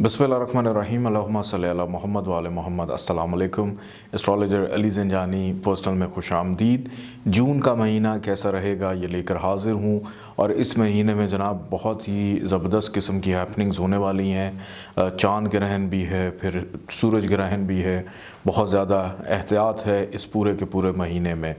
बिस्मिल्लाहिर्रहमानिर्रहीम अल्लाहुम्मा सल्ली अला मोहम्मद वाले मोहम्मद। अस्सलाम वालेकुम। एस्ट्रोलॉजर अली ज़ंजानी पर्सनल में खुश आमदीद। जून का महीना कैसा रहेगा ये लेकर हाज़िर हूँ। और इस महीने में जनाब बहुत ही ज़बरदस्त किस्म की हैपनिंग्स होने वाली हैं। चाँद ग्रहण भी है, फिर सूरज ग्रहण भी है। बहुत ज़्यादा एहतियात है इस पूरे के पूरे महीने में।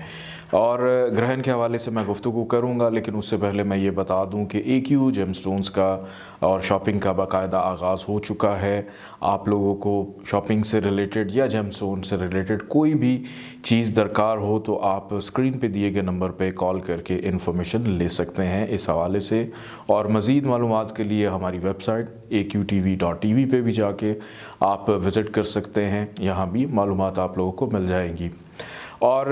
और ग्रहण के हवाले से मैं गुफ्तगू करूँगा, लेकिन उससे पहले मैं ये बता दूँ कि AQ जेमस्टोन्स का और शॉपिंग का बाकायदा आगाज़ हो चुका है। आप लोगों को शॉपिंग से रिलेटेड या जेमस्टोन से रिलेटेड कोई भी चीज़ दरकार हो तो आप स्क्रीन पे दिए गए नंबर पे कॉल करके इन्फॉर्मेशन ले सकते हैं इस हवाले से। और मज़ीद मालूमात के लिए हमारी वेबसाइट aqtv.tv पे भी जाके आप विज़िट कर सकते हैं। यहाँ भी मालूमात आप लोगों को मिल जाएंगी। और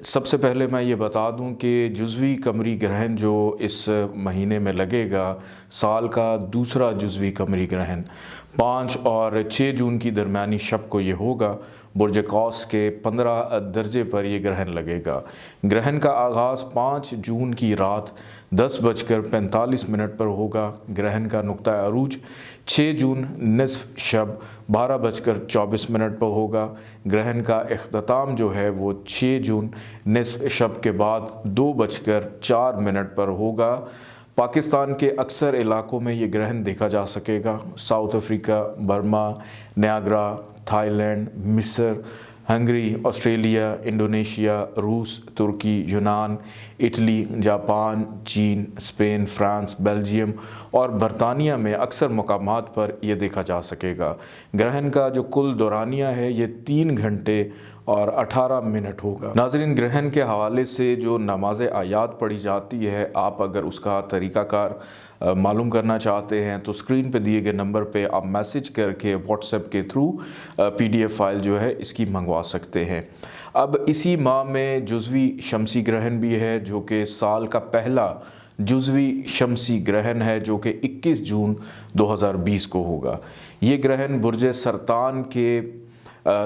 सबसे पहले मैं ये बता दूं कि जुज़वी कमरी ग्रहण जो इस महीने में लगेगा, साल का दूसरा जुज़वी कमरी ग्रहण 5 और 6 जून की दरमियानी शब को ये होगा। बुर्ज कौस के 15 दर्जे पर यह ग्रहण लगेगा। ग्रहण का आगाज़ 5 जून की रात 10:45 पर होगा। ग्रहण का नुक्ता अरूज 6 जून निस्फ शब 12:24 पर होगा। ग्रहण का इख्तिताम जो है वो 6 जून निस्फ शब के बाद 2:04 पर होगा। पाकिस्तान के अक्सर इलाकों में ये ग्रहण देखा जा सकेगा। South Africa, Burma, Niagara, Thailand, मिस्र, हंगरी, ऑस्ट्रेलिया, इंडोनेशिया, रूस, तुर्की, यूनान, इटली, जापान, चीन, स्पेन, फ्रांस, बेल्जियम और बरतानिया में अक्सर मकामात पर यह देखा जा सकेगा। ग्रहण का जो कुल दौरानिया है ये 3 घंटे और 18 मिनट होगा। नाज़रीन, ग्रहण के हवाले से जो नमाज आयात पढ़ी जाती है, आप अगर उसका तरीक़ाकार मालूम करना चाहते हैं तो स्क्रीन पे दिए गए नंबर पे आप मैसेज करके व्हाट्सएप के थ्रू PDF फ़ाइल जो है इसकी मंगवा सकते हैं। अब इसी माह में जुज़वी शमसी ग्रहण भी है जो कि साल का पहला जुज़वी शमसी ग्रहण है, जो कि 21 जून 2020 को होगा। ये ग्रहण बुर्ज सरतान के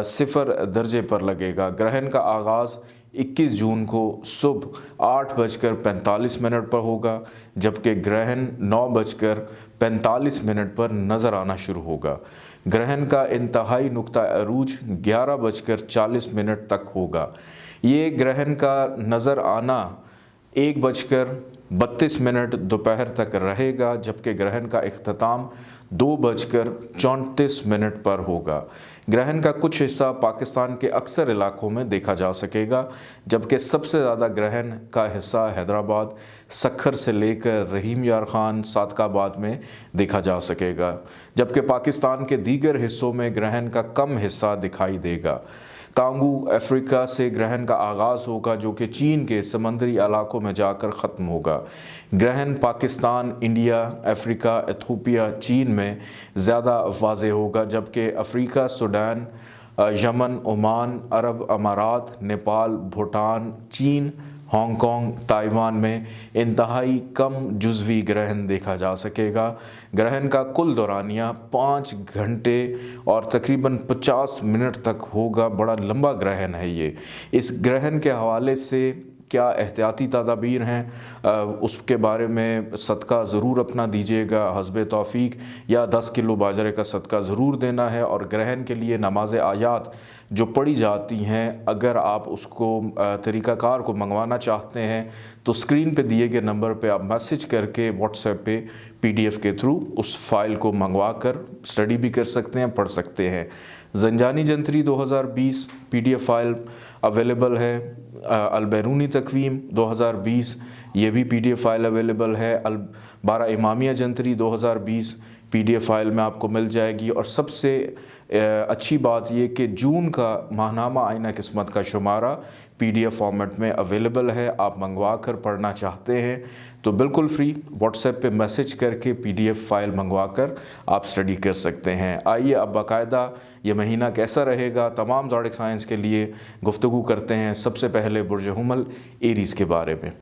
0 दर्जे पर लगेगा। ग्रहण का आगाज़ 21 जून को सुबह 8:45 पर होगा, जबकि ग्रहण 9:45 पर नज़र आना शुरू होगा। ग्रहण का इंतहाई नुक्ता अरूज 11:40 तक होगा। ये ग्रहण का नज़र आना 1:32 दोपहर तक रहेगा, जबकि ग्रहण का इख्तिताम 2:34 पर होगा। ग्रहण का कुछ हिस्सा पाकिस्तान के अक्सर इलाकों में देखा जा सकेगा, जबकि सबसे ज़्यादा ग्रहण का हिस्सा हैदराबाद, सक्खर से लेकर रहीम यार ख़ान, सादकाबाद में देखा जा सकेगा, जबकि पाकिस्तान के दीगर हिस्सों में ग्रहण का कम हिस्सा दिखाई देगा। कांगू अफ्रीका से ग्रहण का आगाज़ होगा, जो कि चीन के समंदरी इलाकों में जाकर ख़त्म होगा। ग्रहण पाकिस्तान, इंडिया, अफ्रीका, इथियोपिया, चीन में ज़्यादा वाज़ेह होगा, जबकि अफ्रीका, सूडान, यमन, ओमान, अरब अमारात, नेपाल, भूटान, चीन, हांगकांग, ताइवान में इंतहाई कम जुज़वी ग्रहण देखा जा सकेगा। ग्रहण का कुल दौरानिया 5 घंटे और तकरीबन 50 मिनट तक होगा। बड़ा लंबा ग्रहण है ये। इस ग्रहण के हवाले से क्या एहतियाती तदाबीर हैं उसके बारे में सदका ज़रूर अपना दीजिएगा हस्बे तौफीक, या 10 किलो बाजरे का सदका ज़रूर देना है। और ग्रहण के लिए नमाज आयात जो पढ़ी जाती हैं, अगर आप उसको तरीक़ाकार को मंगवाना चाहते हैं तो स्क्रीन पे दिए गए नंबर पे आप मैसेज करके व्हाट्सएप पे PDF के थ्रू उस फाइल को मंगवा कर स्टडी भी कर सकते हैं, पढ़ सकते हैं। ज़ंजानी जंतरी 2020 PDF फ़ाइल अवेलेबल है। अलबैरूनी तकवीम 2020 ये भी PDF फ़ाइल अवेलेबल है। 12 इमामिया जंतरी 2020 PDF फ़ाइल में आपको मिल जाएगी। और सबसे अच्छी बात ये कि जून का माहनामा आईना किस्मत का शुमारा PDF फॉर्मेट में अवेलेबल है। आप मंगवा कर पढ़ना चाहते हैं तो बिल्कुल फ्री व्हाट्सएप पे मैसेज करके PDF फ़ाइल मंगवा कर आप स्टडी कर सकते हैं। आइए अब बाकायदा ये महीना कैसा रहेगा तमाम ज़ोडिक साइंस के लिए गुफ्तगू करते हैं। सबसे पहले बुर्ज हुमल एरीज़ के बारे में।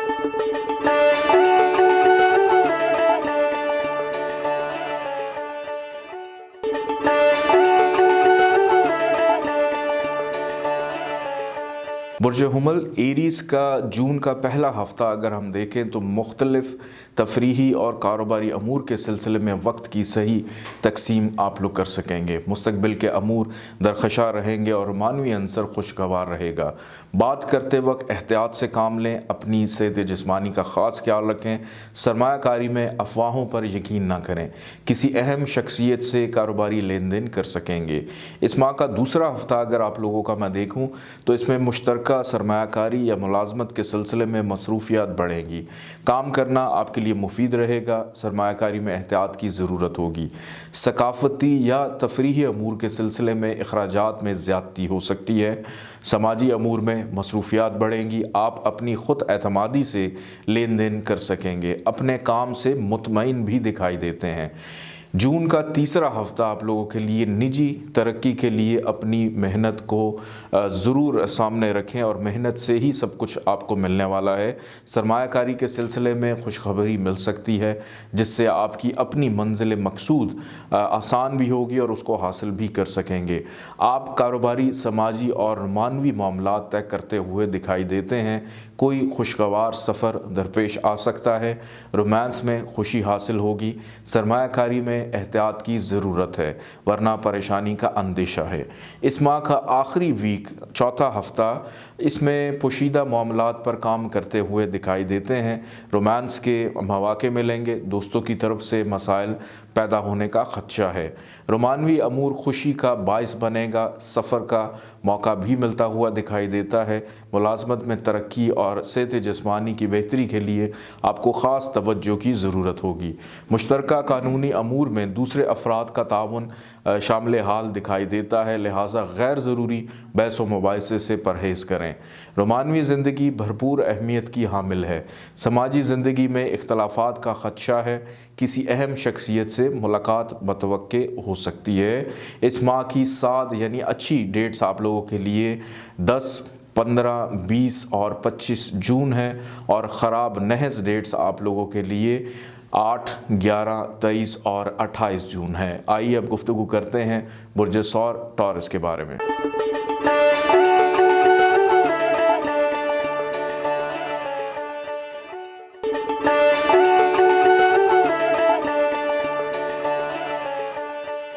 बुर्ज हुमल एरीज़ का जून का पहला हफ़्ता अगर हम देखें तो मुख्तलिफ़ तफरीही और कारोबारी अमूर के सिलसिले में वक्त की सही तकसीम आप लोग कर सकेंगे। मुस्तकबिल के अमूर दरख़शा रहेंगे और मानवी अंसर खुशगवार रहेगा। बात करते वक्त एहतियात से काम लें, अपनी सेहत जिस्मानी का ख़ास ख्याल रखें, सरमायाकारी में अफवाहों पर यकीन ना करें, किसी अहम शख्सियत से कारोबारी लेन देन कर सकेंगे। इस माह का दूसरा हफ़्ता अगर आप लोगों का मैं देखूँ तो इसमें मुश्तरका सरमायाकारी या मुलाजमत के सिलसिले में मसरूफियात बढ़ेंगी। काम करना आपके लिए मुफीद रहेगा। सरमायाकारी में एहतियात की ज़रूरत होगी। सकाफ़ती या तफरीही अमूर के सिलसिले में अखराजात में ज़्यादती हो सकती है। समाजी अमूर में मसरूफियात बढ़ेंगी। आप अपनी ख़ुद एतमादी से लेन देन कर सकेंगे। अपने काम से मुतमईन भी दिखाई देते हैं। जून का तीसरा हफ़्ता आप लोगों के लिए निजी तरक्की के लिए अपनी मेहनत को ज़रूर सामने रखें और मेहनत से ही सब कुछ आपको मिलने वाला है। सरमायाकारी के सिलसिले में खुशखबरी मिल सकती है जिससे आपकी अपनी मंजिल मकसूद आसान भी होगी और उसको हासिल भी कर सकेंगे। आप कारोबारी, समाजी और मानवी मामलात तय करते हुए दिखाई देते हैं। कोई खुशगवार सफ़र दरपेश आ सकता है। रोमांस में खुशी हासिल होगी। सरमायाकारी में एहतियात की ज़रूरत है वरना परेशानी का अंदेशा है। इस माह का आखिरी वीक, चौथा हफ़्ता, इसमें पोशीदा मामलात पर काम करते हुए दिखाई देते हैं। रोमांस के मौके मिलेंगे। दोस्तों की तरफ से मसाइल पैदा होने का ख़दशा है। रोमानवी अमूर खुशी का बाइस बनेगा। सफ़र का मौका भी मिलता हुआ दिखाई देता है। मुलाजमत में तरक्की और सेहत जिस्मानी की बेहतरी के लिए आपको ख़ास तवज्जो की ज़रूरत होगी। मुश्तरका कानूनी अमूर में दूसरे अफराद का ताउन शामिल हाल दिखाई देता है, लिहाजा गैर ज़रूरी बहस व मुबाहिसे से परहेज़ करें। रोमानवी ज़िंदगी भरपूर अहमियत की हामिल है। समाजी ज़िंदगी में इख्तलाफात का ख़दशा है। किसी अहम शख्सियत से मुलाकात मतवक्के हो सकती है। इस माह की 7 यानी अच्छी डेट्स आप लोगों के लिए 10, 15, 20 और 25 जून है और ख़राब नहस डेट्स आप लोगों के लिए 8, 11, 23 और 28 जून है। आइए अब गुफ्तगू करते हैं बुर्ज सौर टॉरस के बारे में।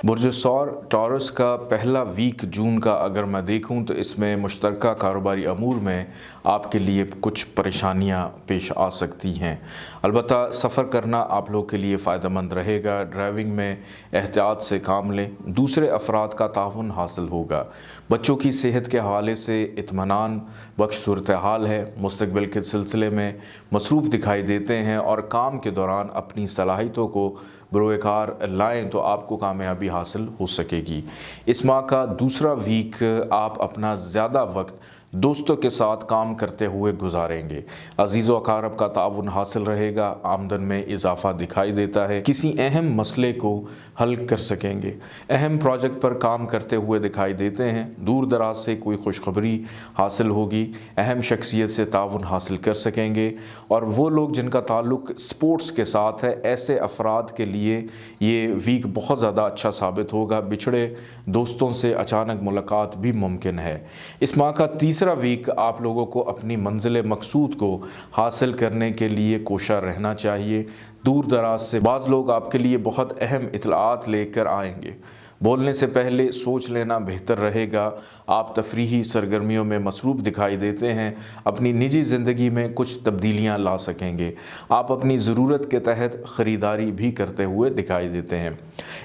बुर्ज सौर टॉरस का पहला वीक जून का अगर मैं देखूं तो इसमें मुश्तरका कारोबारी अमूर में आपके लिए कुछ परेशानियां पेश आ सकती हैं। अलबत्ता सफ़र करना आप लोग के लिए फ़ायदेमंद रहेगा। ड्राइविंग में एहतियात से काम लें। दूसरे अफराद का ताउन हासिल होगा। बच्चों की सेहत के हवाले से इत्मीनान बख्श सूरत हाल है। मुस्तकबिल के सिलसिले में मसरूफ़ दिखाई देते हैं और काम के दौरान अपनी सलाहियतों को बरोकार लाएँ तो आपको कामयाबी हासिल हो सकेगी। इस माह का दूसरा वीक आप अपना ज़्यादा वक्त दोस्तों के साथ काम करते हुए गुजारेंगे। अजीज़ व अकारब का ताउन हासिल रहेगा। आमदन में इजाफा दिखाई देता है। किसी अहम मसले को हल कर सकेंगे। अहम प्रोजेक्ट पर काम करते हुए दिखाई देते हैं। दूर दराज से कोई खुशखबरी हासिल होगी। अहम शख्सियत से ताउन हासिल कर सकेंगे और वो लोग जिनका ताल्लुक़ स्पोर्ट्स के साथ है, ऐसे अफराद के लिए ये वीक बहुत ज़्यादा अच्छा साबित होगा। बिछड़े दोस्तों से अचानक मुलाकात भी मुमकिन है। इस माह का तीसरा वीक आप लोगों को अपनी मंजिल मकसूद को हासिल करने के लिए कोशा रहना चाहिए। दूर दराज से बाज़ लोग आपके लिए बहुत अहम इत्तलाआत लेकर आएंगे। बोलने से पहले सोच लेना बेहतर रहेगा। आप तफरीही सरगर्मियों में मसरूफ़ दिखाई देते हैं। अपनी निजी ज़िंदगी में कुछ तब्दीलियां ला सकेंगे। आप अपनी ज़रूरत के तहत ख़रीदारी भी करते हुए दिखाई देते हैं।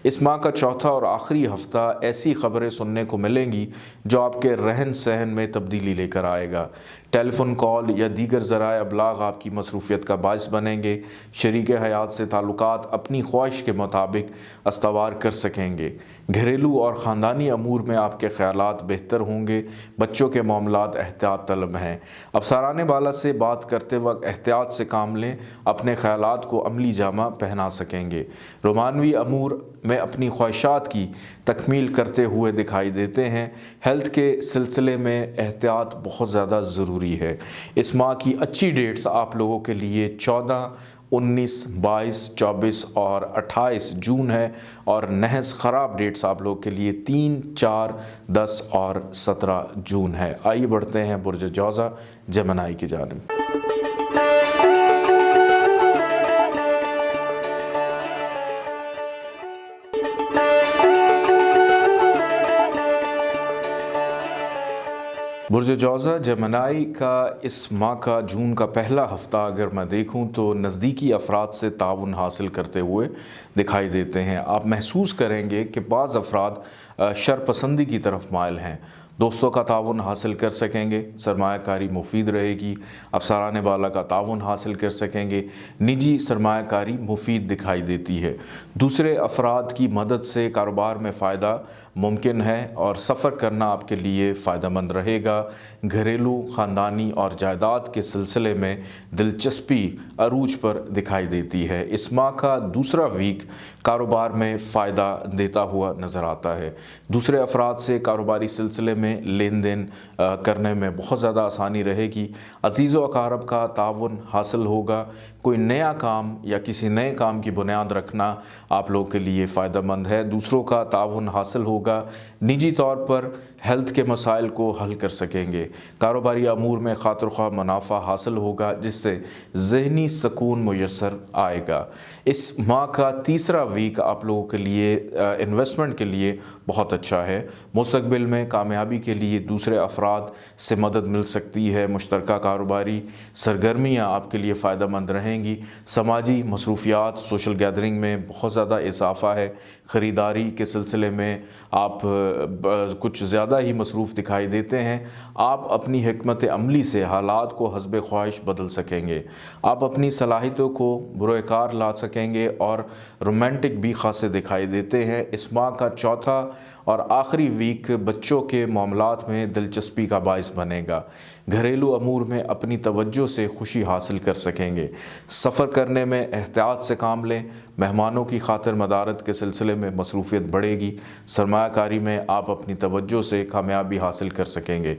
इस माह का चौथा और आखिरी हफ़्ता ऐसी ख़बरें सुनने को मिलेंगी जो आपके रहन सहन में तब्दीली लेकर आएगा। टेलीफ़ोन कॉल या दीगर ज़राए अबलाग आपकी मसरूफ़ियत का बाइस बनेंगे। शरीक हयात से ताल्लुकात अपनी ख्वाहिश के मुताबिक अस्तवार कर सकेंगे। घरेलू और ख़ानदानी अमूर में आपके ख़यालात बेहतर होंगे। बच्चों के मामलात एहतियात तलब हैं। अफसरान बाला से बात करते वक्त एहतियात से काम लें। अपने ख़यालात को अमली जामा पहना सकेंगे। रोमानवी अमूर में अपनी ख्वाहिशात की तकमील करते हुए दिखाई देते हैं। हेल्थ के सिलसिले में एहतियात बहुत ज़्यादा ज़रूरी है। इस माह की अच्छी डेट्स आप लोगों के लिए 14, 19, 22, 24 और 28 जून है और नहस ख़राब डेट्स आप लोगों के लिए 3, 4, 10 और 17 जून है। आइए बढ़ते हैं बुर्ज जौज़ा जेमिनी की जानिब। बुर्ज जौज़ा जेमिनी का इस माह का जून का पहला हफ़्ता अगर मैं देखूं तो नज़दीकी अफराद से ताउन हासिल करते हुए दिखाई देते हैं। आप महसूस करेंगे कि बाज़ अफराद शरपसंदी की तरफ माइल हैं, दोस्तों का ताउन हासिल कर सकेंगे, सरमायाकारी मुफीद रहेगी, अफसरान बाला का ताउन हासिल कर सकेंगे, निजी सरमायाकारी मुफीद दिखाई देती है। दूसरे अफराद की मदद से कारोबार में फ़ायदा मुमकिन है और सफ़र करना आपके लिए फ़ायदेमंद रहेगा। घरेलू, ख़ानदानी और जायदाद के सिलसिले में दिलचस्पी अरूज पर दिखाई देती है। इस माह का दूसरा वीक कारोबार में फ़ायदा देता हुआ नज़र आता है। दूसरे अफराद से कारोबारी सिलसिले में लेन देन करने में बहुत ज़्यादा आसानी रहेगी। अज़ीज़ व अक़ारब का ताउन हासिल होगा। कोई नया काम या किसी नए काम की बुनियाद रखना आप लोगों के लिए फ़ायदेमंद है। दूसरों का ताउन हासिल होगा। निजी तौर पर हेल्थ के मसाइल को हल कर सकेंगे। कारोबारी अमूर में खातिर ख्वाह मुनाफा हासिल होगा जिससे ज़हनी सुकून मुयस्सर आएगा। इस माह का तीसरा वीक आप लोगों के लिए इन्वेस्टमेंट के लिए बहुत अच्छा है। मुस्तक़बिल में कामयाबी के लिए दूसरे अफराद से मदद मिल सकती है। मुश्तरका कारोबारी सरगर्मियाँ आपके लिए फ़ायदेमंद रहेंगी। समाजी मसरूफियात, सोशल गैदरिंग में बहुत ज़्यादा इजाफ़ा है। ख़रीदारी के सिलसिले में आप कुछ ज़्यादा ही मसरूफ़ दिखाई देते हैं। आप अपनी हिकमत अमली से हालात को हस्ब ख्वाहिश बदल सकेंगे। आप अपनी सलाहियतों को बुरोकार ला सकेंगे और रोमांटिक भी खासे दिखाई देते हैं। इस माह का चौथा और आखिरी वीक बच्चों के मामलात में दिलचस्पी का बाइस बनेगा। घरेलू अमूर में अपनी तवज्जो से खुशी हासिल कर सकेंगे। सफ़र करने में एहतियात से काम लें। मेहमानों की खातिर मदारत के सिलसिले में मसरूफ़ियत बढ़ेगी। सरमायाकारी में आप अपनी तवज्जो से कामयाबी हासिल कर सकेंगे।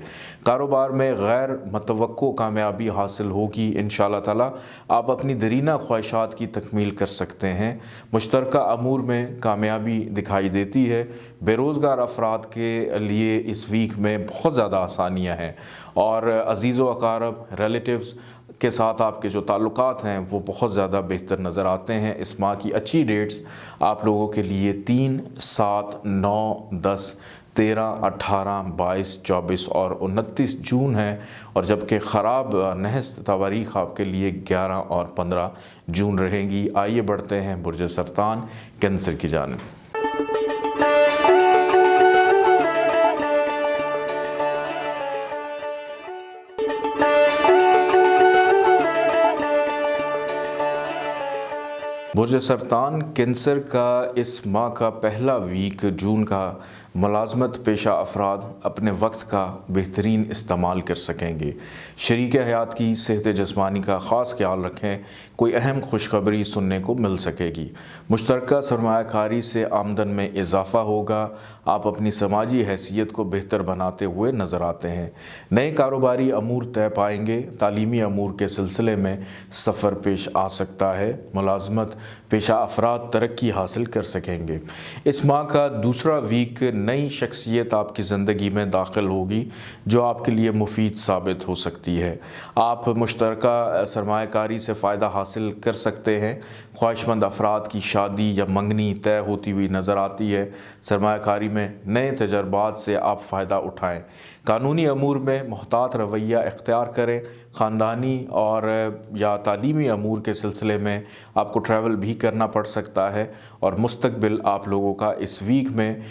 कारोबार में गैर मतवक्को कामयाबी हासिल होगी। इंशाअल्लाह ताला आप अपनी दरीना ख्वाहिशात की तकमील कर सकते हैं। मुश्तरका अमूर में कामयाबी दिखाई देती है। बेरोज़गार अफराद के लिए इस वीक में बहुत ज़्यादा आसानियाँ हैं और अज़ीज़ व अक़ारब, रिलेटिव्स के साथ आपके जो ताल्लुकात हैं वो बहुत ज़्यादा बेहतर नज़र आते हैं। इस माह की अच्छी डेट्स आप लोगों के लिए 3, 7, 9, 10, 13, 18, 22, 24 और 29 जून है और जबकि ख़राब नहस तवारीख़ आपके लिए 11 और 15 जून रहेंगी। आइए बढ़ते हैं बुर्ज सरतान कैंसर की जानिब। बुर्ज सरतान कैंसर का इस माह का पहला वीक जून का मुलाजमत पेशा अफराद अपने वक्त का बेहतरीन इस्तेमाल कर सकेंगे। शरीक हयात की सेहत जिस्मानी का ख़ास ख्याल रखें। कोई अहम खुशखबरी सुनने को मिल सकेगी। मुश्तरका सरमायाकारी से आमदन में इजाफ़ा होगा। आप अपनी समाजी हैसियत को बेहतर बनाते हुए नज़र आते हैं। नए कारोबारी अमूर तय पाएंगे। तालीमी अमूर के सिलसिले में सफ़र पेश आ सकता है। मुलाजमत पेशा अफराद तरक्की हासिल कर सकेंगे। इस माह का दूसरा वीक नई शख्सियत आपकी ज़िंदगी में दाखिल होगी जो आपके लिए मुफीद साबित हो सकती है। आप मुश्तरका सरमायाकारी से फ़ायदा हासिल कर सकते हैं। ख्वाहिशमंद अफराद की शादी या मंगनी तय होती हुई नज़र आती है। सरमायाकारी में नए तजर्बात से आप फ़ायदा उठाएं। कानूनी अमूर में मोहतात रवैया इख्तियार करें। ख़ानदानी और या तालीमी अमूर के सिलसिले में आपको ट्रैवल भी करना पड़ सकता है और मुस्तक़बिल आप लोगों का इस वीक में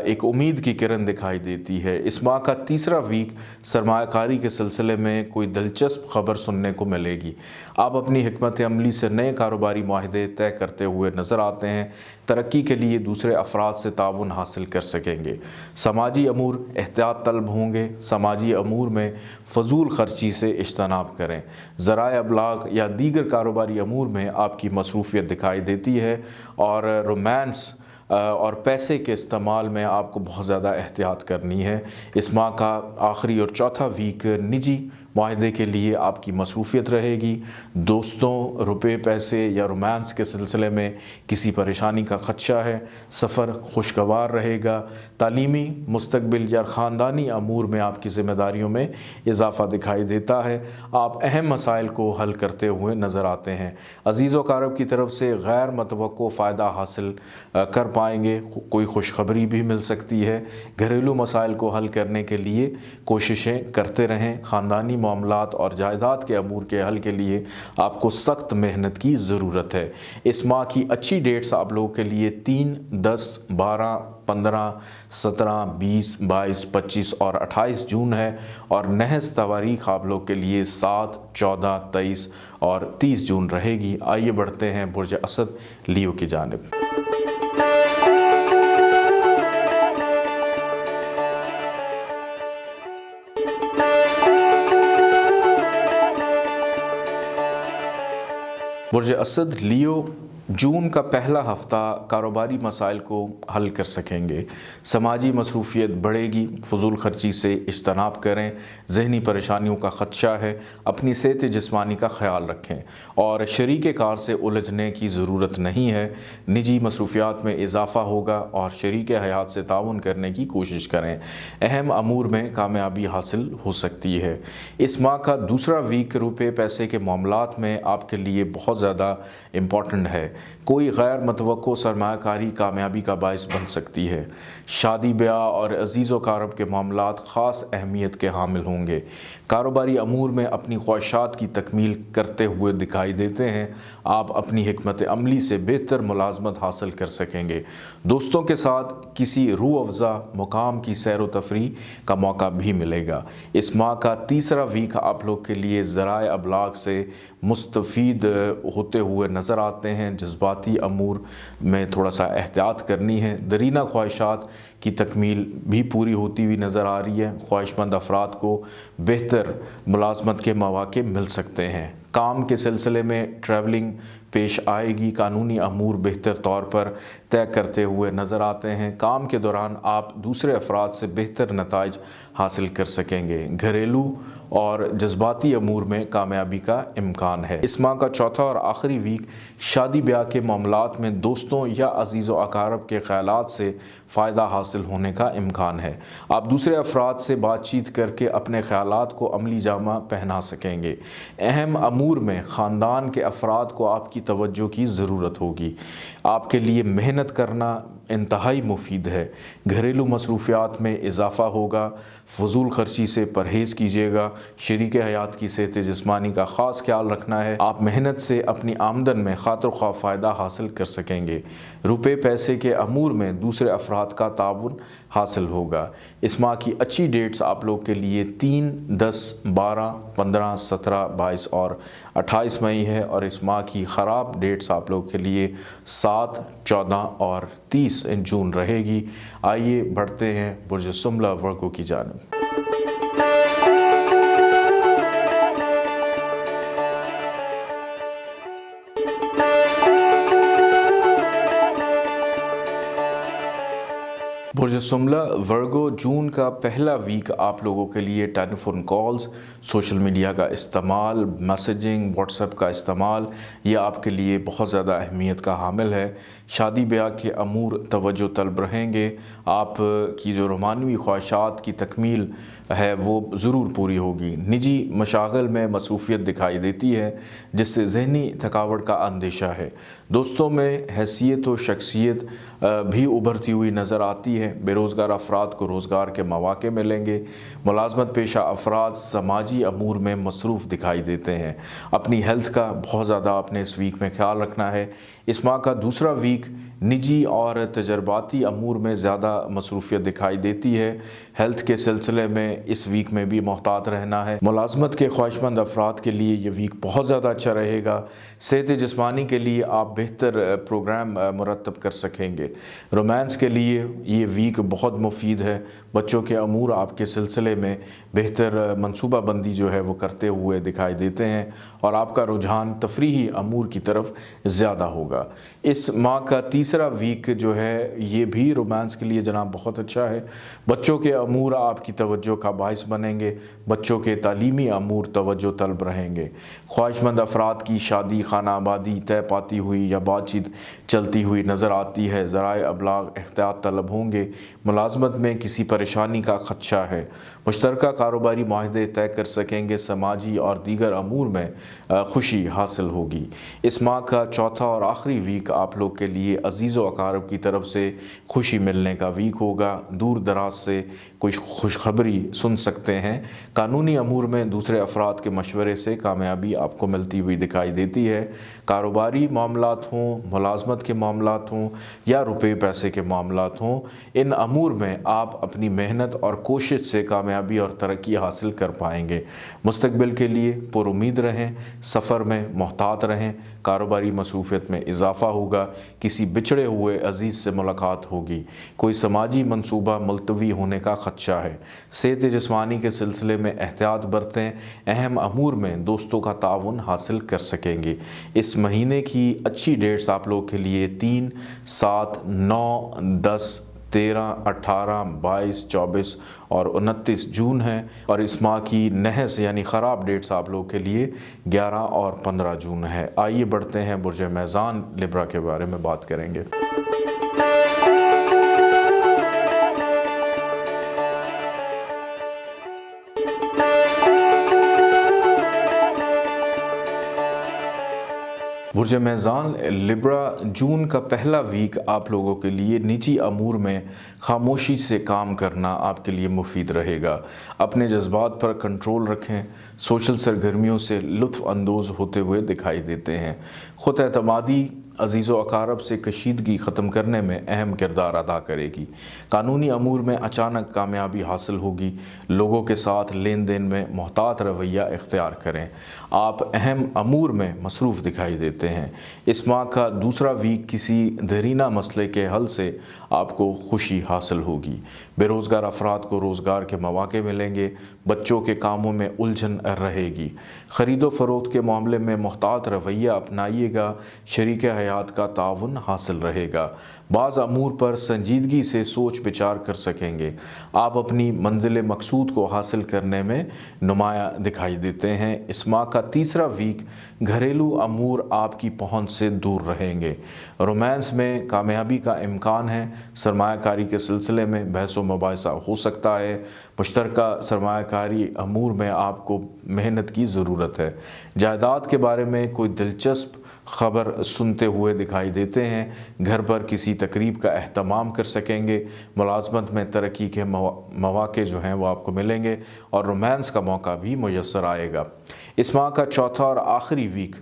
एक उम्मीद की किरण दिखाई देती है। इस माह का तीसरा वीक सरमायाकारी के सिलसिले में कोई दिलचस्प खबर सुनने को मिलेगी। आप अपनी हिकमत अमली से नए कारोबारी माहिदे तय करते हुए नज़र आते हैं। तरक्की के लिए दूसरे अफराद से ताउन हासिल कर सकेंगे। समाजी अमूर एहतियात तलब होंगे। समाजी अमूर में फ़जूल खर्ची से इज्तनाब करें। ज़राए अबलाग या दीगर कारोबारी अमूर में आपकी मसरूफ़ियत दिखाई देती है और रोमांस और पैसे के इस्तेमाल में आपको बहुत ज़्यादा एहतियात करनी है। इस माह का आखिरी और चौथा वीक निजी मुआहदे के लिए आपकी मसरूफ़ियत रहेगी। दोस्तों, रुपए पैसे या रोमांस के सिलसिले में किसी परेशानी का ख़दशा है। सफ़र खुशगवार रहेगा। तालीमी मुस्तकबिल या ख़ानदानी अमूर में आपकी ज़िम्मेदारियों में इजाफ़ा दिखाई देता है। आप अहम मसाइल को हल करते हुए नज़र आते हैं। अज़ीज़ व अक़ारब की तरफ से गैर मतवक्को फ़ायदा हासिल कर पाएंगे। कोई खुशखबरी भी मिल सकती है। घरेलू मसाइल को हल करने के लिए कोशिशें करते रहें। ख़ानदानी मामलात और जायदाद के अमूर के हल के लिए आपको सख्त मेहनत की ज़रूरत है। इस माह की अच्छी डेट्स आप लोगों के लिए 3, 10, 12, 15, 17, 20, 22, 25 और 28 जून है और नहस तवारीख आप लोग के लिए 7, 14, 23 और 30 जून रहेगी। आइए बढ़ते हैं बुर्ज असद लियो की जानिब। बुर्ज असद लियो जून का पहला हफ़्ता कारोबारी मसाइल को हल कर सकेंगे। समाजी मसरूफ़ियत बढ़ेगी। फ़ुज़ूल ख़र्ची से इज्तनाब करें। ज़हनी परेशानियों का ख़दशा है। अपनी सेहत जिस्मानी का ख़याल रखें और शरीक कार से उलझने की ज़रूरत नहीं है। निजी मसरूफ़ियात में इजाफ़ा होगा और शरीक हयात से ताउन करने की कोशिश करें। अहम अमूर में कामयाबी हासिल हो सकती है। इस माह का दूसरा वीक रुपये पैसे के मामलात में आपके लिए बहुत ज़्यादा इम्पॉर्टेंट है। कोई गैर मतवक्को सरमायाकारी कामयाबी का बायस बन सकती है। शादी ब्याह और अज़ीज़ व अक़ारब के मामलात ख़ास अहमियत के हामिल होंगे। कारोबारी अमूर में अपनी ख्वाहिशात की तकमील करते हुए दिखाई देते हैं। आप अपनी हिकमत अमली से बेहतर मुलाज़मत हासिल कर सकेंगे। दोस्तों के साथ किसी रूह अफ़ज़ा मुकाम की सैर व तफरीह का मौका भी मिलेगा। इस माह का तीसरा वीक आप लोग के लिए ज़राए अबलाग से मुस्तफ़ीद होते हुए नज़र आते हैं। जज्बाती अमूर में थोड़ा सा एहतियात करनी है। दरीना ख्वाहिशात की तकमील भी पूरी होती हुई नज़र आ रही है। ख्वाहिशमंद अफराद को बेहतर मुलाज़मत के मौके मिल सकते हैं। काम के सिलसिले में ट्रैवलिंग पेश आएगी। कानूनी अमूर बेहतर तौर पर तय करते हुए नज़र आते हैं। काम के दौरान आप दूसरे अफराद से बेहतर नताइज हासिल कर सकेंगे। घरेलू और जज्बाती अमूर में कामयाबी का इम्कान है। इस माह का चौथा और आखिरी वीक शादी ब्याह के मामलात में दोस्तों या अज़ीज़ व अक़ारब के ख़यालात से फ़ायदा हासिल होने का इम्कान है। आप दूसरे अफराद से बातचीत करके अपने ख़यालात को अमली जामा पहना सकेंगे। अहम अमूर में ख़ानदान के अफराद को आपकी तवज्जो की ज़रूरत होगी। आपके लिए मेहनत करना इंतहाई मुफीद है। घरेलू मसरूफ़ियात में इजाफ़ा होगा। फ़ुज़ूल ख़र्ची से परहेज़ कीजिएगा। शरीक हयात की सेहत जिस्मानी का ख़ास ख्याल रखना है। आप मेहनत से अपनी आमदन में खातिर ख्वाह फ़ायदा हासिल कर सकेंगे। रुपए पैसे के अमूर में दूसरे अफराद का ताउन हासिल होगा। इस माह की अच्छी डेट्स आप लोग के लिए 3, 10, 12, 15, 17, 22 और 28 मई है और इस माह की ख़राब डेट्स आप लोग के लिए 7, 14 और 30 जून रहेगी। आइए बढ़ते हैं बुर्ज सुमला वर्गो की जानिब। बुर्ज सुमला वर्गो जून का पहला वीक आप लोगों के लिए टेलीफोन कॉल्स, सोशल मीडिया का इस्तेमाल, मैसेजिंग, व्हाट्सएप का इस्तेमाल, ये आपके लिए बहुत ज़्यादा अहमियत का हामिल है। शादी ब्याह के अमूर तवज्जो तलब रहेंगे। आप की जो रोमानवी ख्वाहिशात की तकमील है वो ज़रूर पूरी होगी। निजी मशागल में मसरूफ़ियत दिखाई देती है जिससे ज़हनी थकावट का अंदेशा है। दोस्तों में हैसियत व शख्सियत भी उभरती हुई नज़र आती है। बेरोज़गार अफराद को रोज़गार के मौके मिलेंगे। मुलाजमत पेशा अफराद समाजी अमूर में मसरूफ़ दिखाई देते हैं। अपनी हेल्थ का बहुत ज़्यादा आपने इस वीक में ख्याल रखना है। इस माह का दूसरा वीक निजी और तजर्बाती अमूर में ज़्यादा मसरूफ़ियत दिखाई देती है। हेल्थ के सिलसिले में इस वीक में भी मोहतात रहना है। मुलाजमत के ख्वाहिशमंद अफराद के लिए ये वीक बहुत ज़्यादा अच्छा रहेगा। सेहत जिस्मानी के लिए आप बेहतर प्रोग्राम मुरतब कर सकेंगे। रोमांस के लिए ये वीक बहुत मुफीद है। बच्चों के अमूर आपके सिलसिले में बेहतर मनसूबा बंदी जो है वो करते हुए दिखाई देते हैं और आपका रुझान तफरीही अमूर की तरफ ज़्यादा होगा। इस माह का तीसरा वीक जो है ये भी रोमांस के लिए जनाब बहुत अच्छा है। बच्चों के अमूर आपकी तवज्जो का बाइस बनेंगे। बच्चों के तालीमी अमूर तवज्जो तलब रहेंगे। ख्वाहिशमंद अफराद की शादी, खाना आबादी तय पाती हुई या बातचीत चलती हुई नज़र आती है। ज़राए अबलाग एहतियात तलब होंगे। मुलाजमत में किसी परेशानी का खदशा है। मुश्तरका कारोबारी माहदे तय कर सकेंगे। समाजी और दीगर अमूर में खुशी हासिल होगी। इस माह का चौथा और आखिरी वीक आप लोग के लिए अजीज़ व अकारब की तरफ से खुशी मिलने का वीक होगा। दूर दराज से कुछ खुशखबरी सुन सकते हैं। कानूनी अमूर में दूसरे अफराद के मशवरे से कामयाबी आपको मिलती हुई दिखाई देती है। कारोबारी मामलात हों, मुलाजमत के मामलात हों या रुपये पैसे के मामलात हों, इन अमूर में आप अपनी मेहनत और कोशिश से कामयाबी और तरक्की हासिल कर पाएंगे। मुस्तकबिल के लिए पुरुमीद रहें। सफ़र में मोहतात रहें। कारोबारी मसरूफियत में इजाफ़ा होगा। किसी बिछड़े हुए अजीज़ से मुलाकात होगी। कोई समाजी मनसूबा मुलतवी होने का खदशा है। सेहत जिस्मानी के सिलसिले में एहतियात बरतें। अहम अमूर में दोस्तों का ताउन हासिल कर सकेंगे। इस महीने की अच्छी डेट्स आप लोग के लिए 3, 7, 9, 10, 13, 18, 22, 24 और 29 जून है और इस माह की नहस यानी ख़राब डेट्स आप लोग के लिए 11 और 15 जून है। आइए बढ़ते हैं बुर्ज मेज़ान लिब्रा के बारे में बात करेंगे। बुर्ज मेज़ान लिब्रा जून का पहला वीक आप लोगों के लिए निजी अमूर में खामोशी से काम करना आपके लिए मुफीद रहेगा। अपने जज्बात पर कंट्रोल रखें। सोशल सरगर्मियों से लुत्फ़ अंदोज़ होते हुए दिखाई देते हैं। ख़ुद एतमादी अजीज़ व अकारब से कशीदगी ख़त्म करने में अहम किरदार अदा करेगी। कानूनी अमूर में अचानक कामयाबी हासिल होगी। लोगों के साथ लेन देन में मोहतात रवैया इख्तियार करें। आप अहम अमूर में मसरूफ़ दिखाई देते हैं। इस माह का दूसरा वीक किसी दरीना मसले के हल से आपको खुशी हासिल होगी। बेरोज़गार अफराद को रोज़गार के मौके मिलेंगे। बच्चों के कामों में उलझन रहेगी। ख़रीदो फ़रोख्त के मामले में मोहतात रवैया अपनाइएगा। शरीक हयात का ताउन हासिल रहेगा। बाज़ अमूर पर संजीदगी से सोच विचार कर सकेंगे। आप अपनी मंजिल मकसूद को हासिल करने में नुमाया दिखाई देते हैं। इस माह का तीसरा वीक घरेलू अमूर आपकी पहुंच से दूर रहेंगे। रोमांस में कामयाबी का इम्कान है। सरमायाकारी के सिलसिले में बहस व मुबाहिसा हो सकता है। मुश्तरका सरमायाकारी अमूर में आपको मेहनत की ज़रूरत है। जायदाद के बारे में कोई दिलचस्प ख़बर सुनते हुए दिखाई देते हैं। घर पर किसी तकरीब का एहतमाम कर सकेंगे। मुलाजमत में तरक्की के मौके जो हैं वो आपको मिलेंगे और रोमांस का मौका भी मुयस्सर आएगा। इस माह का चौथा और आखिरी वीक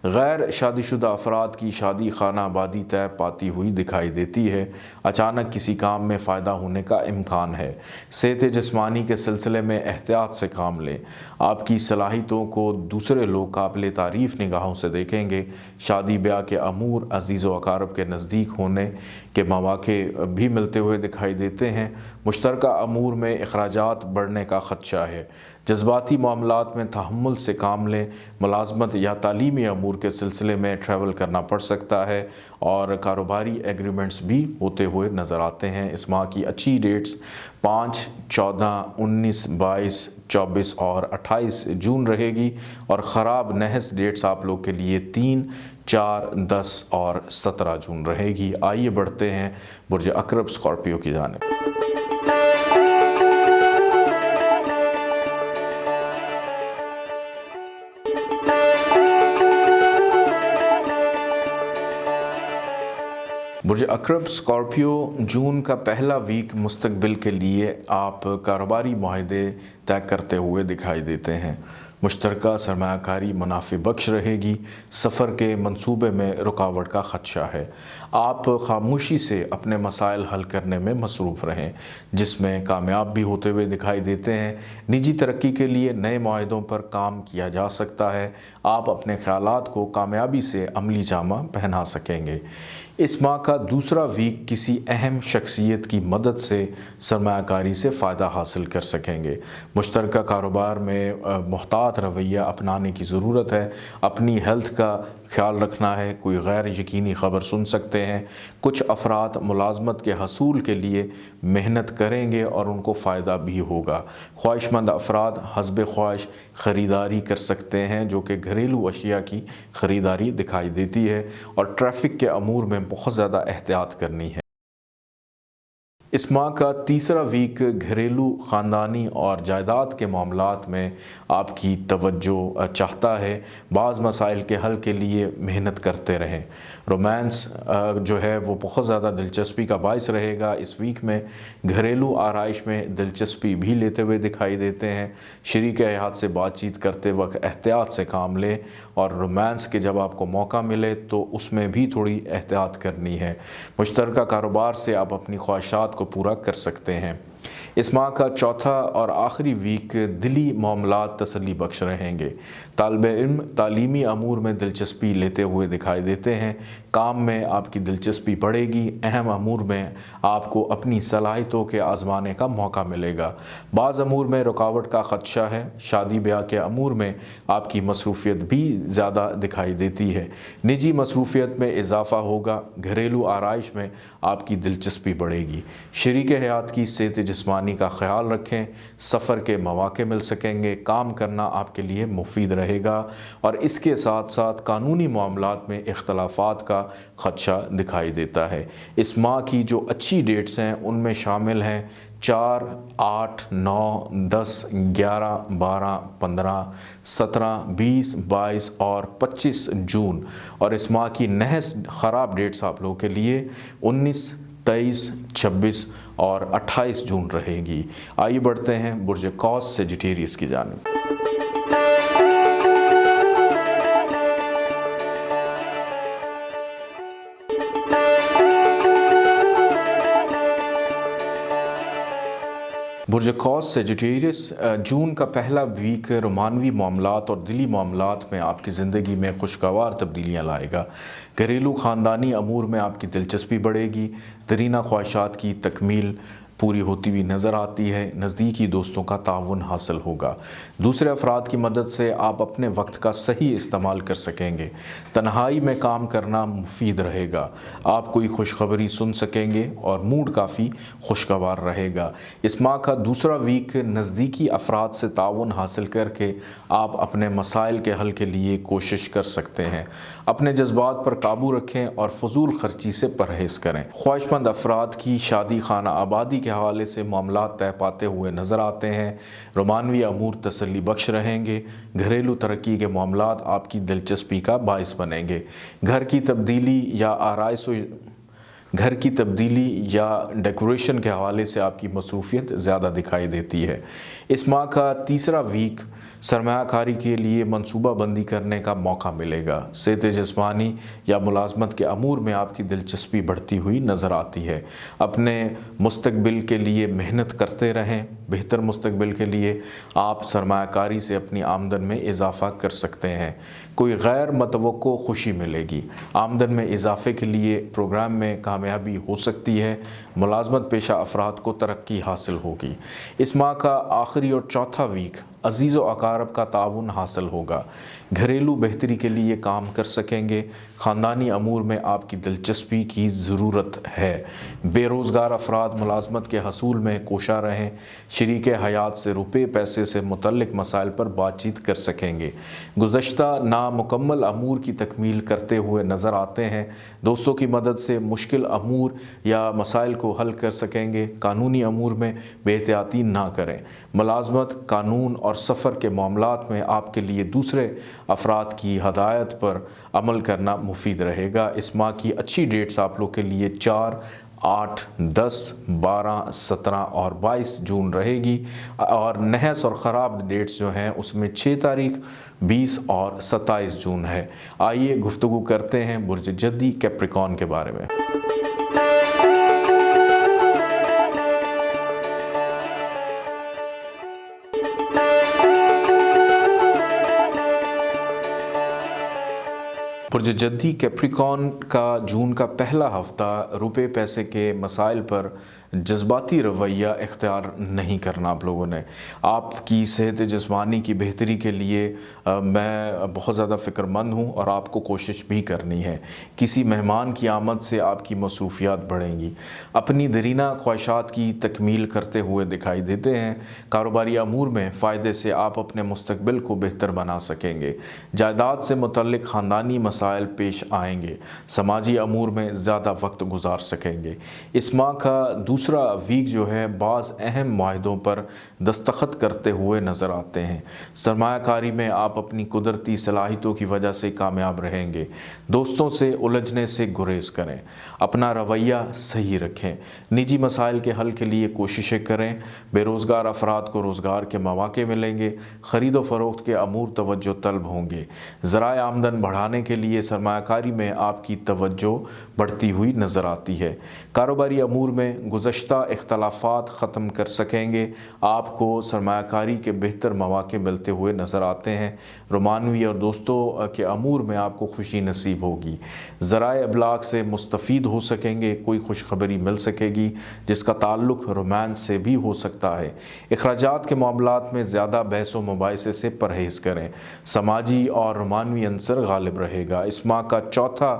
गैर शादीशुदा अफराद की शादी खाना आबादी तय पाती हुई दिखाई देती है। अचानक किसी काम में फ़ायदा होने का इम्कान है। सेहत जिस्मानी के सिलसिले में एहतियात से काम लें। आपकी सलाहियतों को दूसरे लोग काबिल तारीफ़ निगाहों से देखेंगे। शादी ब्याह के अमूर अजीज़ व अकारब के नज़दीक होने के मौके भी मिलते हुए दिखाई देते हैं। मुश्तरका अमूर में अखराजात बढ़ने का खदशा है। जज्बाती मामलात में तहम्मुल से काम लें। मुलाजमत या तालीमी अमूर के सिलसिले में ट्रैवल करना पड़ सकता है और कारोबारी एग्रीमेंट्स भी होते हुए नज़र आते हैं। इस माह की अच्छी डेट्स 5, 14, 19, 22, 24 और 28 जून रहेगी और ख़राब नहस डेट्स आप लोग के लिए 3, 4, 10 और 17 जून रहेगी। आइए बढ़ते हैं बुर्ज अकरब स्कॉर्पियो की जानिब। बुर्ज अकरब स्कॉर्पियो जून का पहला वीक मुस्तकबिल के लिए आप कारोबारी मुआहदे तय करते हुए दिखाई देते हैं। मुश्तरका सरमायाकारी मुनाफे बख्श रहेगी। सफ़र के मंसूबे में रुकावट का ख़दशा है। आप खामोशी से अपने मसाइल हल करने में मसरूफ़ रहें, जिसमें कामयाब भी होते हुए दिखाई देते हैं। निजी तरक्की के लिए नए माहिदों पर काम किया जा सकता है। आप अपने ख़यालात को कामयाबी से अमली जामा पहना सकेंगे। इस माह का दूसरा वीक किसी अहम शख्सियत की मदद से सरमायाकारी से फ़ायदा हासिल कर सकेंगे। मुश्तरका कारोबार में मुहतात रवैया अपनाने की ज़रूरत है। अपनी हेल्थ का ख्याल रखना है। कोई गैर यकीनी ख़बर सुन सकते हैं। कुछ अफराद मुलाजमत के हसूल के लिए मेहनत करेंगे और उनको फ़ायदा भी होगा। ख्वाहिशमंद अफराद हस्ब ख्वाहिश ख़रीदारी कर सकते हैं, जो कि घरेलू अशिया की ख़रीदारी दिखाई देती है। और ट्रैफ़िक के अमूर में बहुत ज़्यादा एहतियात करनी है। इस माह का तीसरा वीक घरेलू, ख़ानदानी और जायदाद के मामलात में आपकी तवज्जो चाहता है। बाज़ मसाइल के हल के लिए मेहनत करते रहें। रोमांस जो है वो बहुत ज़्यादा दिलचस्पी का बाइस रहेगा। इस वीक में घरेलू आराइश में दिलचस्पी भी लेते हुए दिखाई देते हैं। शरीक हयात से बातचीत करते वक्त एहतियात से काम लें और रोमांस के जब आपको मौका मिले तो उसमें भी थोड़ी एहतियात करनी है। मुश्तरका कारोबार से आप अपनी ख्वाहिशात को पूरा कर सकते हैं। इस माह का चौथा और आखिरी वीक दिली मामलात तसल्ली बख्श रहेंगे। तालिबे इल्म तालीमी अमूर में दिलचस्पी लेते हुए दिखाई देते हैं। काम में आपकी दिलचस्पी बढ़ेगी। अहम अमूर में आपको अपनी सलाहियतों के आजमाने का मौका मिलेगा। बाज़ अमूर में रुकावट का ख़दशा है। शादी ब्याह के अमूर में आपकी मसरूफ़ियत भी ज़्यादा दिखाई देती है। निजी मसरूफ़ियत में इजाफ़ा होगा। घरेलू आराइश में आपकी दिलचस्पी बढ़ेगी। शरीक हयात की सेहत जिस्मानी का ख्याल रखें। सफ़र के मौके मिल सकेंगे। काम करना आपके लिए मुफीद रहेगा। और इसके साथ साथ कानूनी मामलात में इख्तलाफात का ख़दशा दिखाई देता है। इस माह की जो अच्छी डेट्स हैं उनमें शामिल हैं 4, 8, 9, 10, 11, 12, 15, 17, 20, 22 और 25 जून। और इस माह की नहस ख़राब डेट्स आप लोगों के लिए 19, 23, 26 और 28 जून रहेगी। आइए बढ़ते हैं बुर्ज कौस सेजिटेरियस की जानिब। बुर्ज कौस सेजिटेरियस जून का पहला वीक रोमानवी मामलात और दिली मामलात में आपकी ज़िंदगी में खुशगवार तब्दीलियाँ लाएगा। घरेलू ख़ानदानी अमूर में आपकी दिलचस्पी बढ़ेगी। दरीना ख्वाहिशात की तकमील पूरी होती हुई नज़र आती है। नज़दीकी दोस्तों का ताउन हासिल होगा। दूसरे अफराद की मदद से आप अपने वक्त का सही इस्तेमाल कर सकेंगे। तन्हाई में काम करना मुफीद रहेगा। आप कोई खुशखबरी सुन सकेंगे और मूड काफ़ी खुशगवार रहेगा। इस माह का दूसरा वीक नज़दीकी अफराद से ताउन हासिल करके आप अपने मसाइल के हल के लिए कोशिश कर सकते हैं। अपने जज्बात पर काबू रखें और फजूल खर्ची से परहेज़ करें। ख्वाहिशमंद अफराद की शादी खाना आबादी के हवाले से मामला तय पाते हुए नज़र आते हैं। रोमानवी अमूर तसल्ली बख्श रहेंगे। घरेलू तरक्की के मामलात आपकी दिलचस्पी का बाइस बनेंगे। घर की तब्दीली या डेकोरेशन के हवाले से आपकी मसरूफ़ियत ज़्यादा दिखाई देती है। इस माह का तीसरा वीक सरमायाकारी के लिए मनसूबा बंदी करने का मौका मिलेगा। सेहत जिस्मानी या मुलाजमत के अमूर में आपकी दिलचस्पी बढ़ती हुई नज़र आती है। अपने मुस्तकबिल के लिए मेहनत करते रहें। बेहतर मुस्तकबिल के लिए आप सरमायाकारी से अपनी आमदन में इजाफ़ा कर सकते हैं। कोई गैर मतवक्को खुशी मिलेगी। आमदन में इजाफ़े के लिए प्रोग्राम में कामयाबी हो सकती है। मुलाजमत पेशा अफराद को तरक्की हासिल होगी। इस माह का आखिरी और चौथा वीक अजीज़ व अकारब का ताउन हासिल होगा। घरेलू बेहतरी के लिए काम कर सकेंगे। ख़ानदानी अमूर में आपकी दिलचस्पी की ज़रूरत है। बेरोज़गार अफराद मुलाजमत के हसूल में कोशा रहें। शरीक हयात से रुपये पैसे से मुतल्लिक मसाइल पर बातचीत कर सकेंगे। गुज़श्ता नामुकम्मल अमूर की तकमील करते हुए नज़र आते हैं। दोस्तों की मदद से मुश्किल अमूर या मसाइल को हल कर सकेंगे। कानूनी अमूर में बेहतियाती ना करें। मुलाजमत, कानून और सफ़र के मामलात में आपके लिए दूसरे अफराद की हदायत पर अमल करना मुफीद रहेगा। इस माह की अच्छी डेट्स आप लोग के लिए 4, 8, 10, 12, 17 और 22 जून रहेगी। और नहस और ख़राब डेट्स जो हैं उसमें 6 तारीख, 20 और 27 जून है। आइए गुफ्तगू करते हैं बुर्ज जद्दी कैप्रिकॉर्न के बारे में। बुर्ज जद्दी कैप्रिकॉर्न का जून का पहला हफ्ता रुपए पैसे के मसाइल पर जज्बाती रवैया इख्तियार नहीं करना। आप लोगों ने आपकी सेहत जिस्मानी की बेहतरी के लिए मैं बहुत ज़्यादा फ़िक्रमंद हूँ और आपको कोशिश भी करनी है। किसी मेहमान की आमद से आपकी मसरूफियात बढ़ेंगी। अपनी दरीना ख्वाहिशात की तकमील करते हुए दिखाई देते हैं। कारोबारी अमूर में फ़ायदे से आप अपने मुस्तकबिल को बेहतर बना सकेंगे। जायदाद से मुतल्लिक ख़ानदानी मसाइल पेश आएंगे। समाजी अमूर में ज़्यादा वक्त गुजार सकेंगे। इस माह का दूसरा वीक जो है बाज़ अहम मुआहदों पर दस्तखत करते हुए नज़र आते हैं। सरमायाकारी में आप अपनी कुदरती सलाहियतों की वजह से कामयाब रहेंगे। दोस्तों से उलझने से गुरेज करें। अपना रवैया सही रखें। निजी मसाइल के हल के लिए कोशिशें करें। बेरोज़गार अफराद को रोज़गार के मौके मिलेंगे। ख़रीदो फ़रोख्त के अमूर तवज्जो तलब होंगे। ज़राए आमदन बढ़ाने के लिए सरमायाकारी में आपकी तवज्जो बढ़ती हुई नज़र आती है। कारोबारी अमूर में गुज़श्ता इख्तलाफात ख़त्म कर सकेंगे। आपको सरमायाकारी के बेहतर मौके मिलते हुए नज़र आते हैं। रोमानवी और दोस्तों के अमूर में आपको खुशी नसीब होगी। ज़राए अबलाग से मुस्तफ़ीद हो सकेंगे। कोई खुशखबरी मिल सकेगी जिसका ताल्लुक़ रोमांस से भी हो सकता है। अखराजात के मामलात में ज़्यादा बहस व मुबाहिसे से परहेज़ करें। समाजी और रोमानवी अंसर गालिब रहेगा। इस माह का चौथा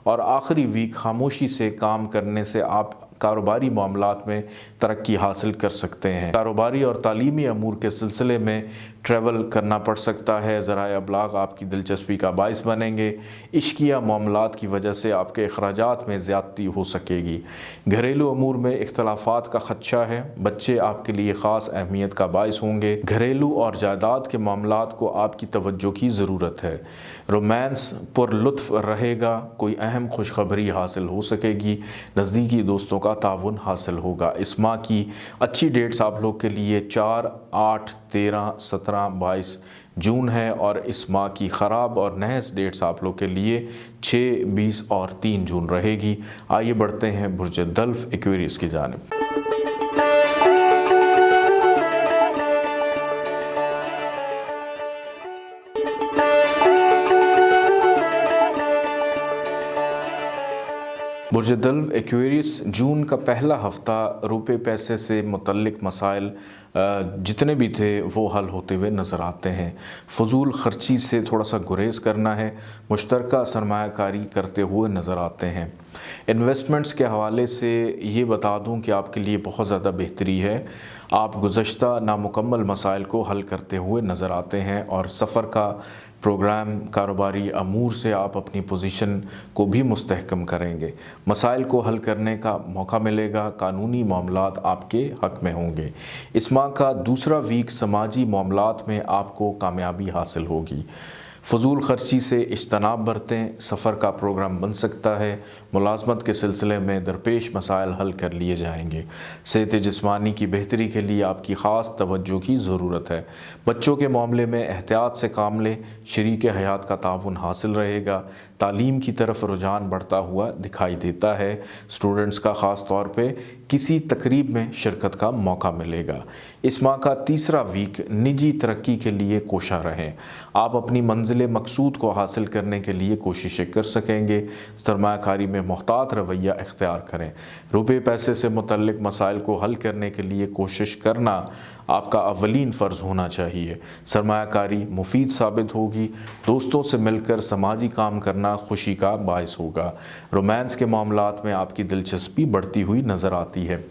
और आखिरी वीक खामोशी से काम करने से आप कारोबारी मामलात में तरक्की हासिल कर सकते हैं। कारोबारी और तालीमी अमूर के सिलसिले में ट्रैवल करना पड़ सकता है। ज़राए अबलाग आपकी दिलचस्पी का बाइस बनेंगे। इश्किया मामलात की वजह से आपके अखराजात में ज़्यादती हो सकेगी। घरेलू अमूर में इख्तलाफात का ख़दशा है। बच्चे आपके लिए ख़ास अहमियत का बाइस होंगे। घरेलू और जायदाद के मामलात को आपकी तवज्जो की ज़रूरत है। रोमांस पुरलुत्फ़ रहेगा। कोई अहम खुशखबरी हासिल हो सकेगी। नज़दीकी दोस्तों का ताउन हासिल होगा। इस माह की अच्छी डेट्स आप लोग के लिए 4, 8, 13, 17, 22 जून है और इस माह की ख़राब और नहस डेट्स आप लोग के लिए 6, 20 और 3 जून रहेगी। आइए बढ़ते हैं बुर्ज दल्फ एक्वेरियस की जानिब। बुर्ज दल्फ एक्वेरियस जून का पहला हफ्ता रुपए पैसे से मुतल्लिक मसाइल जितने भी थे वो हल होते हुए नज़र आते हैं। फजूल ख़र्ची से थोड़ा सा गुरेज करना है। मुश्तरका सरमायाकारी करते हुए नज़र आते हैं। इन्वेस्टमेंट्स के हवाले से ये बता दूं कि आपके लिए बहुत ज़्यादा बेहतरी है। आप गुज़श्ता नामुकम्मल मसाइल को हल करते हुए नज़र आते हैं और सफ़र का प्रोग्राम कारोबारी अमूर से आप अपनी पोजीशन को भी मुस्तहकम करेंगे। मसाइल को हल करने का मौका मिलेगा। कानूनी मामलात आपके हक़ में होंगे। इस माह का दूसरा वीक समाजी मामलात में आपको कामयाबी हासिल होगी। फजूल खर्ची से इज्तनाब बरतें। सफ़र का प्रोग्राम बन सकता है। मुलाजमत के सिलसिले में दरपेश मसाइल हल कर लिए जाएंगे। सेहत जिस्मानी की बेहतरी के लिए आपकी ख़ास तवज्जो की ज़रूरत है। बच्चों के मामले में एहतियात से काम लें। शरीक हयात का ताउन हासिल रहेगा। तालीम की तरफ रुझान बढ़ता हुआ दिखाई देता है। स्टूडेंट्स का ख़ास तौर पे किसी तकरीब में शिरकत का मौका मिलेगा। इस माह का तीसरा वीक निजी तरक्की के लिए कोशा रहें। आप अपनी मंजिल मकसूद को हासिल करने के लिए कोशिशें कर सकेंगे। सरमायाकारी में मोहतात रवैया इख्तियार करें। रुपए पैसे से मुतल्लिक मसाइल को हल करने के लिए कोशिश करना आपका अव्वलीन फ़र्ज़ होना चाहिए। सरमायाकारी मुफीद साबित होगी। दोस्तों से मिलकर समाजी काम करना खुशी का बायस होगा। रोमांस के मामलात में आपकी दिलचस्पी बढ़ती हुई नज़र आती है।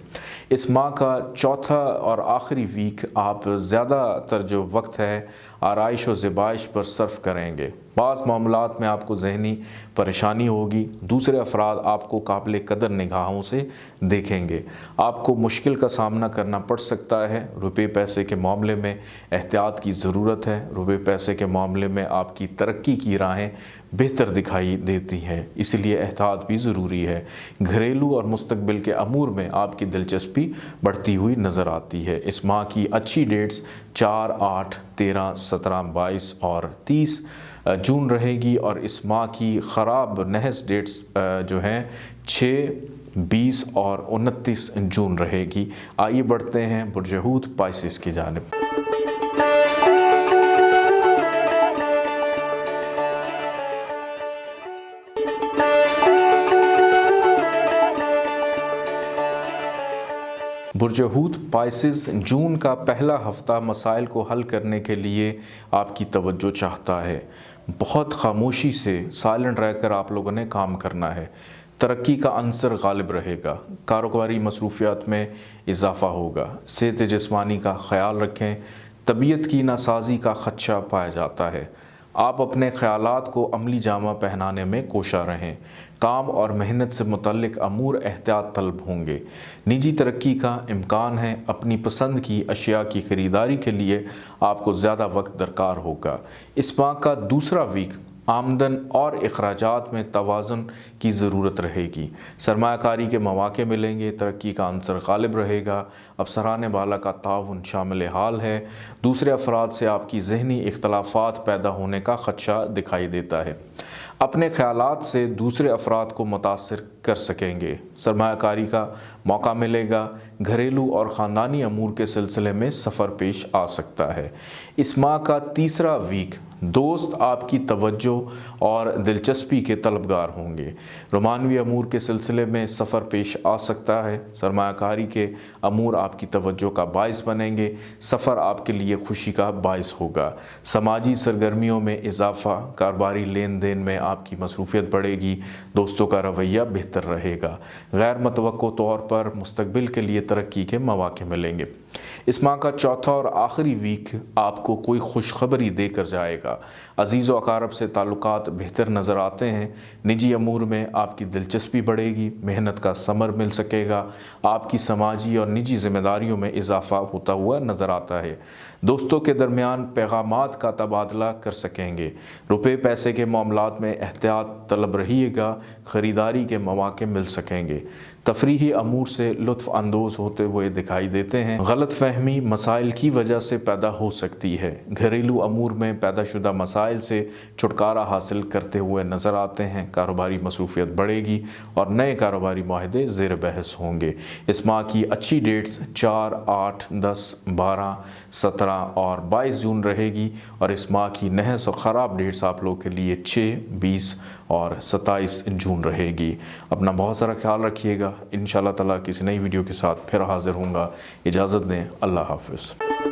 इस माह का चौथा और आखिरी वीक आप ज़्यादातर जो वक्त है आराइश व ज़िबाइश पर सर्फ करेंगे। बाज़ मामलात में आपको ज़हनी परेशानी होगी। दूसरे अफराद आपको काबिल कदर निगाहों से देखेंगे। आपको मुश्किल का सामना करना पड़ सकता है। रुपये रुपए पैसे के मामले में एहतियात की ज़रूरत है। रुपए पैसे के मामले में आपकी तरक्की की राहें बेहतर दिखाई देती हैं, इसलिए एहतियात भी ज़रूरी है। घरेलू और मुस्तकबिल के अमूर में आपकी दिलचस्पी बढ़ती हुई नज़र आती है। इस माह की अच्छी डेट्स 4, 8, 13, 17, 22 और 30 जून रहेगी और इस माह की ख़राब नहस डेट्स जो हैं 6, 20 और 29 जून रहेगी। आइए बढ़ते हैं बुर्ज हूत पाइसिस की जानिब। बुर्ज हूत पाइसिस जून का पहला हफ्ता मसाइल को हल करने के लिए आपकी तवज्जो चाहता है। बहुत खामोशी से साइलेंट रहकर आप लोगों ने काम करना है। तरक्की का अंसर गालिब रहेगा। कारोबारी मसरूफियात में इजाफ़ा होगा। सेहत जिस्मानी का ख्याल रखें। तबीयत की नासाजी का खदशा पाया जाता है। आप अपने ख़यालात को अमली जामा पहनाने में कोशा रहें। काम और मेहनत से मुतल्लिक़ अमूर एहतियात तलब होंगे। निजी तरक्की का इम्कान है। अपनी पसंद की अशिया की ख़रीदारी के लिए आपको ज़्यादा वक्त दरकार होगा। इस माह का दूसरा वीक आमदन और अखराजात में तवाज़ुन की ज़रूरत रहेगी। सरमायाकारी के मौक़े मिलेंगे। तरक्की का अंसर गालिब रहेगा। अफसरान बाला का ताउन शामिल हाल है। दूसरे अफराद से आपकी ज़हनी इख्तलाफात पैदा होने का ख़दशा दिखाई देता है। अपने ख़यालात से दूसरे अफराद को मुतासिर कर सकेंगे। सरमायाकारी का मौका मिलेगा। घरेलू और ख़ानदानी अमूर के सिलसिले में सफ़र पेश आ सकता है। इस माह का तीसरा वीक दोस्त आपकी तवज्जो और दिलचस्पी के तलबगार होंगे। रोमानवी अमूर के सिलसिले में सफ़र पेश आ सकता है। सरमायाकारी के अमूर आपकी तवज्जो का बाइस बनेंगे। सफ़र आपके लिए खुशी का बाइस होगा। समाजी सरगर्मियों में इजाफ़ा, कारोबारी लेन देन में आपकी मसरूफ़ियत बढ़ेगी। दोस्तों का रवैया बेहतर रहेगा। गैर मुतवक्को तौर पर मुस्तकबिल के लिए तरक्की के मौक़े मिलेंगे। इस माह का चौथा और आखिरी वीक आपको कोई खुशखबरी देकर जाएगा। अजीज़ व अकारब से ताल्लुकात बेहतर नज़र आते हैं। निजी अमूर में आपकी दिलचस्पी बढ़ेगी। मेहनत का समर मिल सकेगा। आपकी समाजी और निजी ज़िम्मेदारियों में इजाफ़ा होता हुआ नज़र आता है। दोस्तों के दरमियान पैगामात का तबादला कर सकेंगे। रुपए पैसे के मामलात में एहतियात तलब रहिएगा। ख़रीदारी के मौक़े मिल सकेंगे। तफरीही अमूर से लुत्फ़ अंदोज़ होते हुए दिखाई देते हैं। गलत फहमी मसाइल की वजह से पैदा हो सकती है। घरेलू अमूर में पैदाशुदा मसाइल से छुटकारा हासिल करते हुए नज़र आते हैं। कारोबारी मसरूफियत बढ़ेगी और नए कारोबारी माहदे ज़ेर बहस होंगे। इस माह की अच्छी डेट्स 4, 8, 10, 12, 17 और 22 जून रहेगी और इस माह की नहस और ख़राब डेट्स आप लोगों के लिए 6, 20 और 27 जून रहेगी। अपना बहुत सारा ख्याल रखिएगा। इंशाअल्लाह ताला किसी नई वीडियो के साथ फिर हाज़िर होऊंगा। इजाज़त दें। अल्लाह हाफ़िज़।